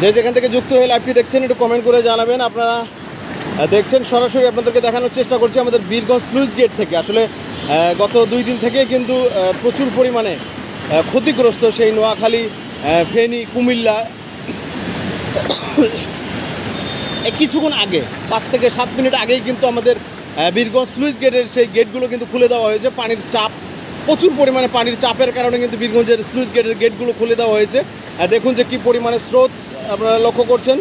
যে যেখান থেকে যুক্ত হয়ে লাইভটি দেখছেন একটু কমেন্ট করে জানাবেন। আপনারা দেখছেন সরাসরি আপনাদেরকে দেখানোর চেষ্টা করছি আমাদের বীরগঞ্জ স্লুইস গেট থেকে। আসলে গত 2 দিন থেকে কিন্তু প্রচুর পরিমাণে ক্ষতিগ্রস্ত সেই নোয়াখালী, ফেনী, কুমিল্লা। কিছুক্ষণ আগে 5 থেকে 7 মিনিট আগেই কিন্তু আমাদের বীরগঞ্জ স্লুইস গেটের সেই গেটগুলো কিন্তু খুলে দেওয়া হয়েছে। পানির চাপ, প্রচুর পরিমাণে পানির চাপের কারণে কিন্তু বীরগঞ্জের স্লুইস গেটের গেটগুলো খুলে দেওয়া হয়েছে। দেখুন যে কী পরিমাণে স্রোত আপনারা লক্ষ্য করছেন।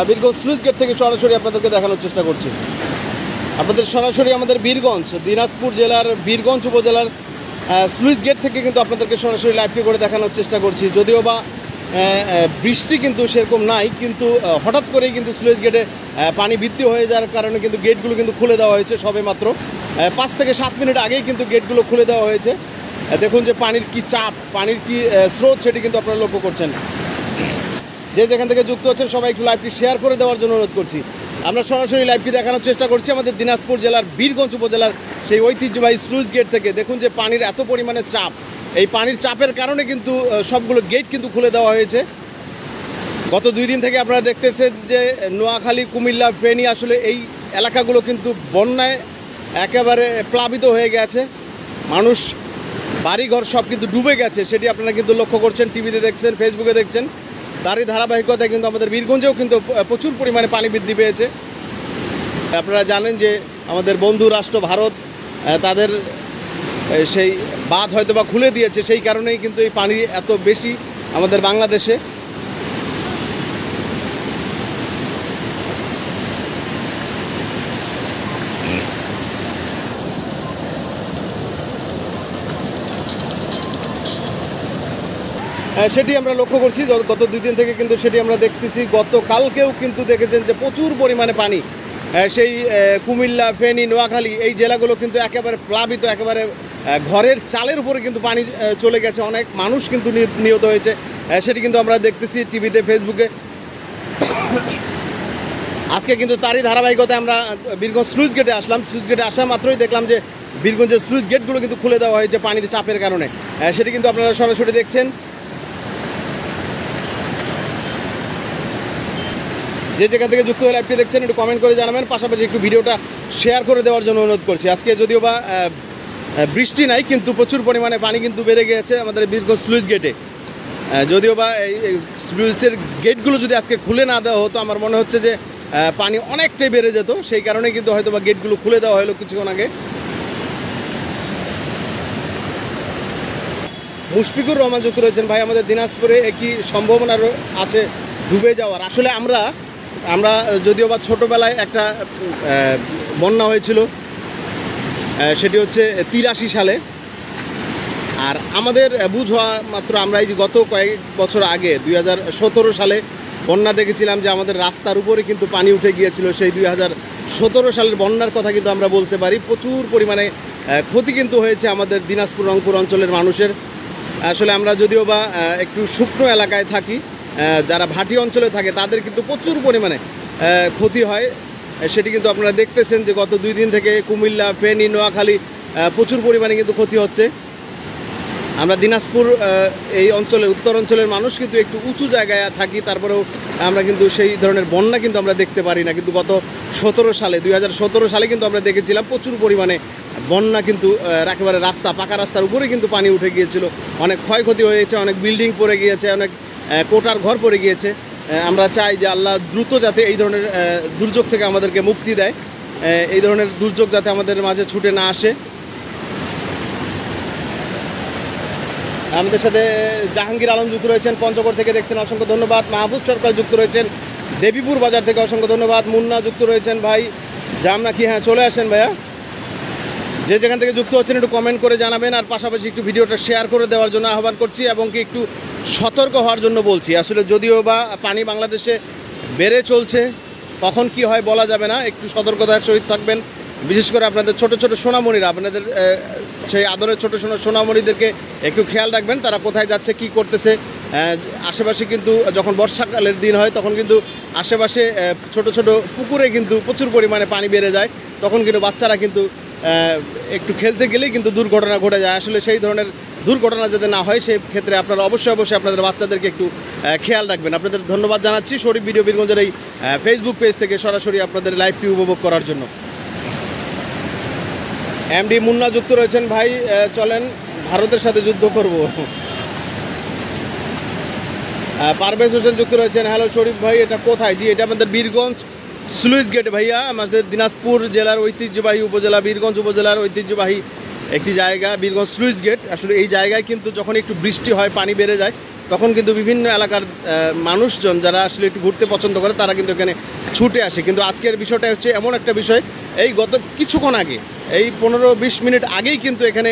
বীরগঞ্জ স্লুইস গেট থেকে সরাসরি আপনাদেরকে দেখানোর চেষ্টা করছি। আপনাদের সরাসরি আমাদের বীরগঞ্জ, দিনাজপুর জেলার বীরগঞ্জ উপজেলার স্লুইস গেট থেকে কিন্তু আপনাদেরকে সরাসরি লাইভটি করে দেখানোর চেষ্টা করছি। যদিও বা বৃষ্টি কিন্তু সেরকম নাই, কিন্তু হঠাৎ করেই কিন্তু স্লুইস গেটে পানি বৃদ্ধি হয়ে যাওয়ার কারণে কিন্তু গেটগুলো কিন্তু খুলে দেওয়া হয়েছে। সবে মাত্র 5 থেকে 7 মিনিট আগেই কিন্তু গেটগুলো খুলে দেওয়া হয়েছে। দেখুন যে পানির কি চাপ, পানির কি স্রোত, সেটি কিন্তু আপনারা লক্ষ্য করছেন। যে যেখান থেকে যুক্ত হচ্ছেন সবাই একটু লাইভটি শেয়ার করে দেওয়ার জন্য অনুরোধ করছি। আমরা সরাসরি লাইভটি দেখানোর চেষ্টা করছি আমাদের দিনাজপুর জেলার বীরগঞ্জ উপজেলার সেই ঐতিহ্যবাহী স্লুইস গেট থেকে। দেখুন যে পানির এত পরিমাণে চাপ, এই পানির চাপের কারণে কিন্তু সবগুলো গেট কিন্তু খুলে দেওয়া হয়েছে। গত 2 দিন থেকে আপনারা দেখতেছেন যে নোয়াখালী, কুমিল্লা, ফেনী, আসলে এই এলাকাগুলো কিন্তু বন্যায় একেবারে প্লাবিত হয়ে গেছে। মানুষ, বাড়িঘর সব কিন্তু ডুবে গেছে, সেটি আপনারা কিন্তু লক্ষ্য করছেন, টিভিতে দেখছেন, ফেসবুকে দেখছেন। তারই ধারাবাহিকতায় কিন্তু আমাদের বীরগঞ্জেও কিন্তু প্রচুর পরিমাণে পানি বৃদ্ধি পেয়েছে। আপনারা জানেন যে আমাদের বন্ধু রাষ্ট্র ভারত তাদের সেই বাঁধ হয়তো বা খুলে দিয়েছে, সেই কারণেই কিন্তু এই পানি এত বেশি আমাদের বাংলাদেশে। সেটি আমরা লক্ষ্য করছি গত 2 দিন থেকে, কিন্তু সেটি আমরা দেখতেছি। গতকালকেও কিন্তু দেখেছেন যে প্রচুর পরিমাণে পানি সেই কুমিল্লা, ফেনী, নোয়াখালী এই জেলাগুলো কিন্তু একেবারে প্লাবিত, একেবারে ঘরের চালের উপরে কিন্তু পানি চলে গেছে। অনেক মানুষ কিন্তু নিহত হয়েছে, সেটি কিন্তু আমরা দেখতেছি টিভিতে, ফেসবুকে। আজকে কিন্তু তারই ধারাবাহিকতায় আমরা বীরগঞ্জ স্লুইস গেটে আসলাম। স্লুইস গেটে আসা মাত্রই দেখলাম যে বীরগঞ্জের স্লুইস গেটগুলো কিন্তু খুলে দেওয়া হয়েছে পানির চাপের কারণে। সেটি কিন্তু আপনারা সরাসরি দেখছেন। যে যেখান থেকে যুক্ত হয়ে লাইভটি দেখছেন একটু কমেন্ট করে জানাবেন, পাশাপাশি একটু ভিডিওটা শেয়ার করে দেওয়ার জন্য অনুরোধ করছি। আজকে যদিও বা বৃষ্টি নাই, কিন্তু প্রচুর পরিমাণে পানি কিন্তু বেড়ে গিয়েছে আমাদের বীরগঞ্জ স্লুইস গেটে। যদিও বা এই স্লুইসের গেটগুলো যদি আজকে খুলে না দেওয়া হতো, আমার মনে হচ্ছে যে পানি অনেকটাই বেড়ে যেত। সেই কারণে কিন্তু হয়তো বা গেটগুলো খুলে দেওয়া হলো কিছুক্ষণ আগে। মুশফিকুর রহমান যুক্ত রয়েছেন, ভাই আমাদের দিনাজপুরে একই সম্ভাবনা আছে ডুবে যাওয়ার। আসলে আমরা যদিও বা ছোটোবেলায় একটা বন্যা হয়েছিল, সেটি হচ্ছে 83 সালে। আর আমাদের বুঝ হওয়া মাত্র আমরা এই যে গত কয়েক বছর আগে 2017 সালে বন্যা দেখেছিলাম যে আমাদের রাস্তার উপরে কিন্তু পানি উঠে গিয়েছিল। সেই 2017 সালের বন্যার কথা কিন্তু আমরা বলতে পারি। প্রচুর পরিমাণে ক্ষতি কিন্তু হয়েছে আমাদের দিনাজপুর, রংপুর অঞ্চলের মানুষের। আসলে আমরা যদিও বা একটু শুকনো এলাকায় থাকি, যারা ভাটি অঞ্চলে থাকে তাদের কিন্তু প্রচুর পরিমাণে ক্ষতি হয়। সেটি কিন্তু আপনারা দেখতেছেন যে গত 2 দিন থেকে কুমিল্লা, ফেনী, নোয়াখালী প্রচুর পরিমাণে কিন্তু ক্ষতি হচ্ছে। আমরা দিনাজপুর এই অঞ্চলে, উত্তর অঞ্চলের মানুষ কিন্তু একটু উঁচু জায়গায় থাকি, তারপরেও আমরা কিন্তু সেই ধরনের বন্যা কিন্তু আমরা দেখতে পারি না। কিন্তু গত 2017 সালে কিন্তু আমরা দেখেছিলাম প্রচুর পরিমাণে বন্যা, কিন্তু একেবারে পাকা রাস্তার উপরে কিন্তু পানি উঠে গিয়েছিল। অনেক ক্ষয়ক্ষতি হয়েছে, অনেক বিল্ডিং পড়ে গিয়েছে, অনেক কোটার ঘর পড়ে গিয়েছে। আমরা চাই যে আল্লাহ দ্রুত যাতে এই ধরনের দুর্যোগ থেকে আমাদেরকে মুক্তি দেয়, এই ধরনের দুর্যোগ যাতে আমাদের মাঝে ছুটে না আসে। আমাদের সাথে জাহাঙ্গীর আলম যুক্ত রয়েছেন, পঞ্চগড় থেকে দেখছেন, অসংখ্য ধন্যবাদ। মাহবুব সরকার যুক্ত রয়েছেন দেবীপুর বাজার থেকে, অসংখ্য ধন্যবাদ। মুন্না যুক্ত রয়েছেন, ভাই জাম নাকি? হ্যাঁ, চলে আসেন ভাইয়া। যে যেখান থেকে যুক্ত হচ্ছেন একটু কমেন্ট করে জানাবেন, আর পাশাপাশি একটু ভিডিওটা শেয়ার করে দেওয়ার জন্য আহ্বান করছি, এবং কি একটু সতর্ক হওয়ার জন্য বলছি। আসলে যদিও বা পানি বাংলাদেশে বেড়ে চলছে, কখন কি হয় বলা যাবে না। একটু সতর্কতার সহিত থাকবেন, বিশেষ করে আপনাদের ছোট ছোট সোনামণিরা, আপনাদের সেই আদরের ছোটো সোনামণিদেরকে একটু খেয়াল রাখবেন, তারা কোথায় যাচ্ছে, কি করতেছে। আশেপাশে কিন্তু যখন বর্ষাকালের দিন হয় তখন কিন্তু আশেপাশে ছোট ছোট পুকুরে কিন্তু প্রচুর পরিমাণে পানি বেড়ে যায়, তখন কিন্তু বাচ্চারা কিন্তু একটু খেলতে গেলেই কিন্তু দুর্ঘটনা ঘটে যায়। আসলে সেই ধরনের দুর্ঘটনা যাতে না হয় সেই ক্ষেত্রে আপনারা অবশ্যই আপনাদের বাচ্চাদেরকে একটু খেয়াল রাখবেন। আপনাদের ধন্যবাদ জানাচ্ছি শরীফ ভিডিও বীরগঞ্জের এই ফেসবুক পেজ থেকে সরাসরি আপনাদের লাইভটি উপভোগ করার জন্য। এমডি মুন্না যুক্ত রয়েছেন, ভাই চলেন ভারতের সাথে যুদ্ধ করব। পারভেজ হোসেন যুক্ত রয়েছেন, হ্যালো শরীফ ভাই এটা কোথায়? জি এটা আমাদের বীরগঞ্জ স্লুইস গেট ভাইয়া, আমাদের দিনাজপুর জেলার ঐতিহ্যবাহী উপজেলা, বীরগঞ্জ উপজেলার ঐতিহ্যবাহী একটি জায়গা বীরগঞ্জ স্লুইস গেট। আসলে এই জায়গায় কিন্তু যখন একটু বৃষ্টি হয়, পানি বেড়ে যায়, তখন কিন্তু বিভিন্ন এলাকার মানুষজন যারা আসলে একটু ঘুরতে পছন্দ করে তারা কিন্তু এখানে ছুটে আসে। কিন্তু আজকের বিষয়টা হচ্ছে এমন একটা বিষয়, এই গত কিছুক্ষণ আগে এই 15-20 মিনিট আগেই কিন্তু এখানে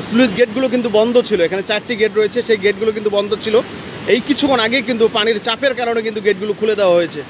স্লুইস গেটগুলো কিন্তু বন্ধ ছিল। এখানে 4টি গেট রয়েছে, সেই গেটগুলো কিন্তু বন্ধ ছিল। এই কিছুক্ষণ আগেই কিন্তু পানির চাপের কারণে কিন্তু গেটগুলো খুলে দেওয়া হয়েছে।